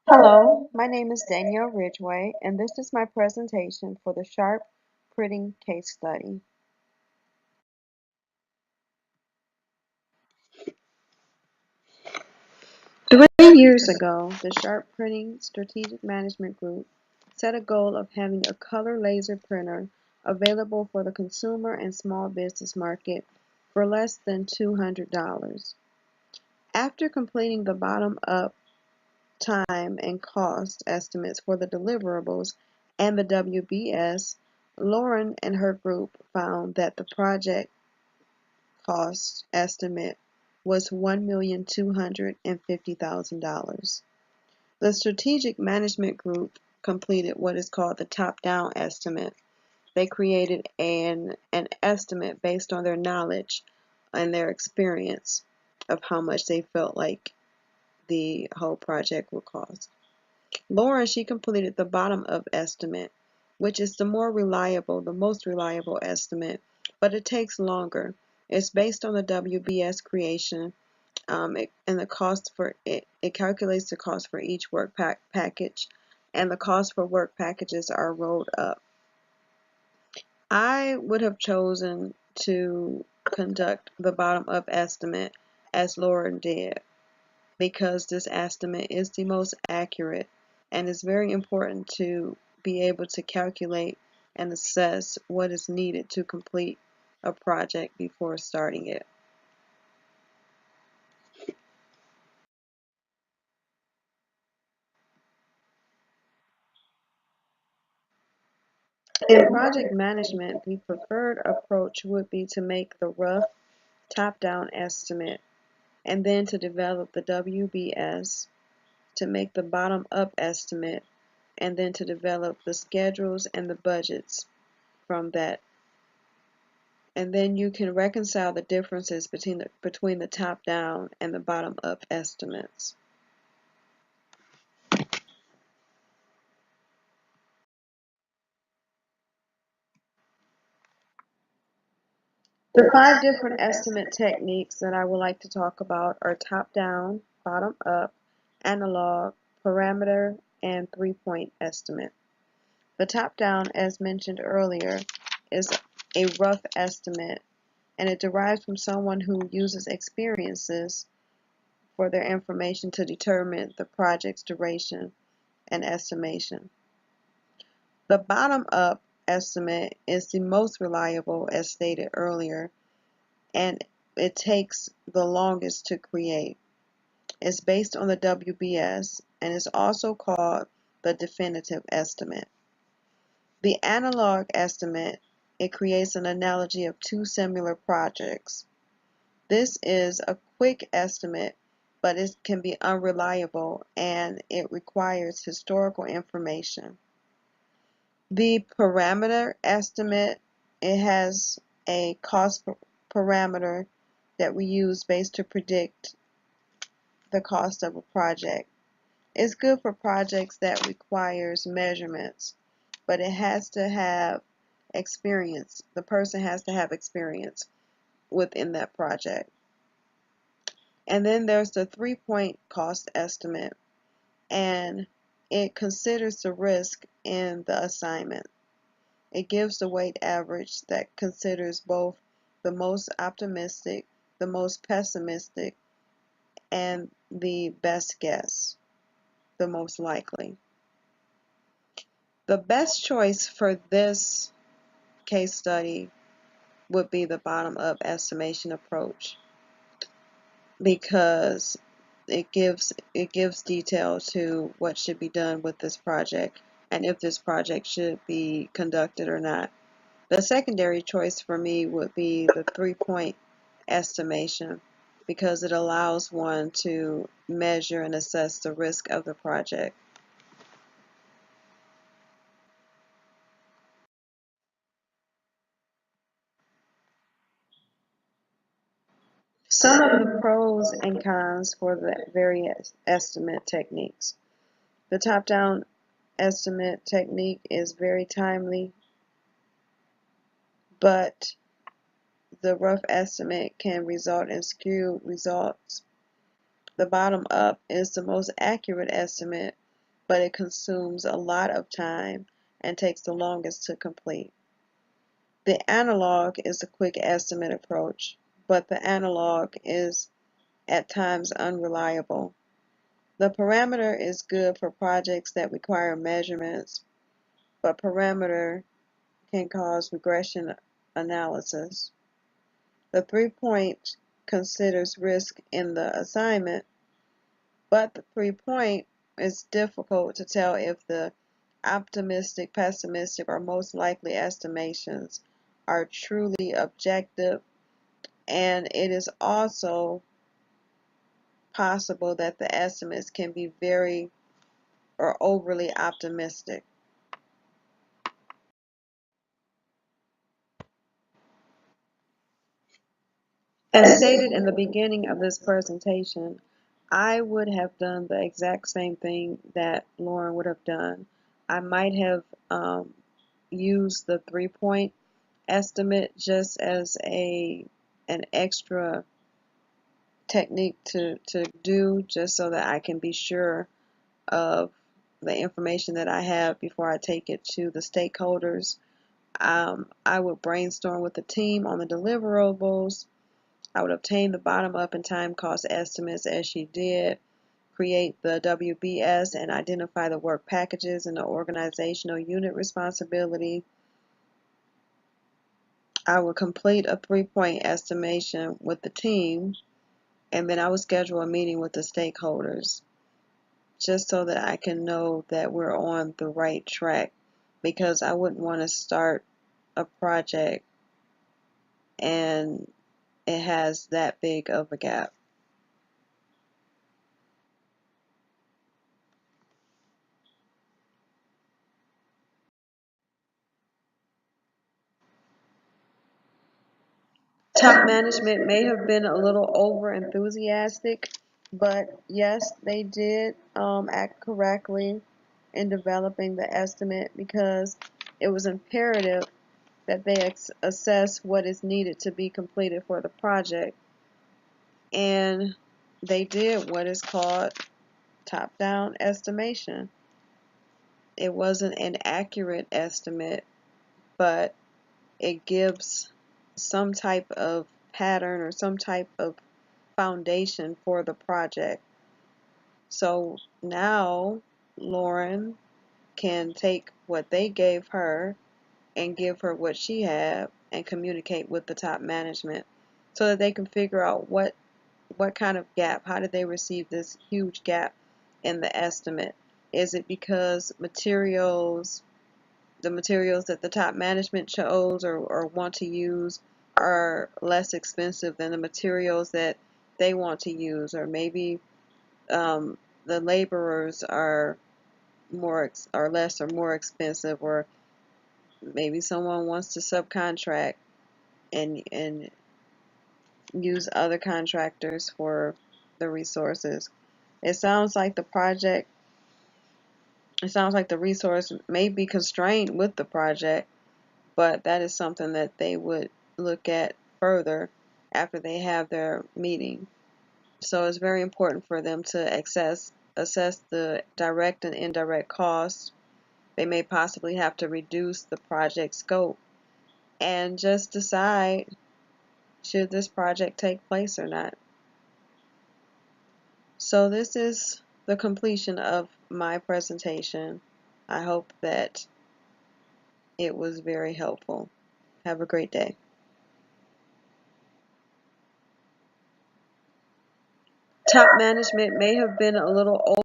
Hello, my name is Danielle Ridgway, and this is my presentation for the Sharp Printing Case Study. 3 years ago, the Sharp Printing Strategic Management Group set a goal of having a color laser printer available for the consumer and small business market for less than $200. After completing the bottom-up time and cost estimates for the deliverables and the WBS, Lauren and her group found that the project cost estimate was $1,250,000. The Strategic Management Group completed what is called the top-down estimate. They created an estimate based on their knowledge and their experience of how much they felt like the whole project would cost. Lauren, she completed the bottom-up estimate, which is the most reliable estimate, but it takes longer. It's based on the WBS creation, and the cost for it. It calculates the cost for each work package, and the cost for work packages are rolled up. I would have chosen to conduct the bottom-up estimate as Lauren did, because this estimate is the most accurate, and it's very important to be able to calculate and assess what is needed to complete a project before starting it. In project management, the preferred approach would be to make the rough top-down estimate and then to develop the WBS, to make the bottom-up estimate, and then to develop the schedules and the budgets from that. And then you can reconcile the differences between the top-down and the bottom-up estimates. The 5 different estimate techniques that I would like to talk about are top-down, bottom-up, analog, parameter, and three-point estimate. The top-down, as mentioned earlier, is a rough estimate, and it derives from someone who uses experiences for their information to determine the project's duration and estimation. The bottom-up estimate is the most reliable, as stated earlier, and it takes the longest to create. It's based on the WBS and is also called the definitive estimate. The analog estimate, it creates an analogy of two similar projects. This is a quick estimate, but it can be unreliable and it requires historical information. The parameter estimate, it has a cost parameter that we use based to predict the cost of a project. It's good for projects that requires measurements, but it has to have experience. The person has to have experience within that project. And then there's the three-point cost estimate, and it considers the risk in the assignment. It gives the weight average that considers both the most optimistic, the most pessimistic, and the best guess, the most likely. The best choice for this case study would be the bottom-up estimation approach, because it gives detail to what should be done with this project and if this project should be conducted or not. The secondary choice for me would be the three-point estimation, because it allows one to measure and assess the risk of the project. Some of the pros and cons for the various estimate techniques. The top-down estimate technique is very timely, but the rough estimate can result in skewed results. The bottom-up is the most accurate estimate, but it consumes a lot of time and takes the longest to complete. The analog is a quick estimate approach, but the analog is at times unreliable. The parameter is good for projects that require measurements, but parameter can cause regression analysis. The 3-point considers risk in the assignment, but the 3-point is difficult to tell if the optimistic, pessimistic, or most likely estimations are truly objective, and it is also possible that the estimates can be very or overly optimistic. As stated in the beginning of this presentation, I would have done the exact same thing that Lauren would have done. I might have used the 3-point estimate just as an extra technique to do, just so that I can be sure of the information that I have before I take it to the stakeholders. I would brainstorm with the team on the deliverables. I would obtain the bottom-up and time cost estimates as she did, create the WBS and identify the work packages and the organizational unit responsibility. I would complete a 3-point estimation with the team, and then I would schedule a meeting with the stakeholders just so that I can know that we're on the right track, because I wouldn't want to start a project and it has that big of a gap. Top management may have been a little over enthusiastic, but yes, they did act correctly in developing the estimate, because it was imperative that they assess what is needed to be completed for the project, and they did what is called top-down estimation. It wasn't an accurate estimate, but it gives some type of pattern or some type of foundation for the project. So now Lauren can take what they gave her and give her what she had and communicate with the top management so that they can figure out what kind of gap, how did they receive this huge gap in the estimate. Is it because the materials that the top management chose or want to use are less expensive than the materials that they want to use, or maybe the laborers are less or more expensive, or maybe someone wants to subcontract and use other contractors for the resources. It sounds like the resource may be constrained with the project, but that is something that they would look at further after they have their meeting. So it's very important for them to assess the direct and indirect costs. They may possibly have to reduce the project scope and just decide, should this project take place or not. So this is the completion of my presentation. I hope that it was very helpful. Have a great day. Top management may have been a little old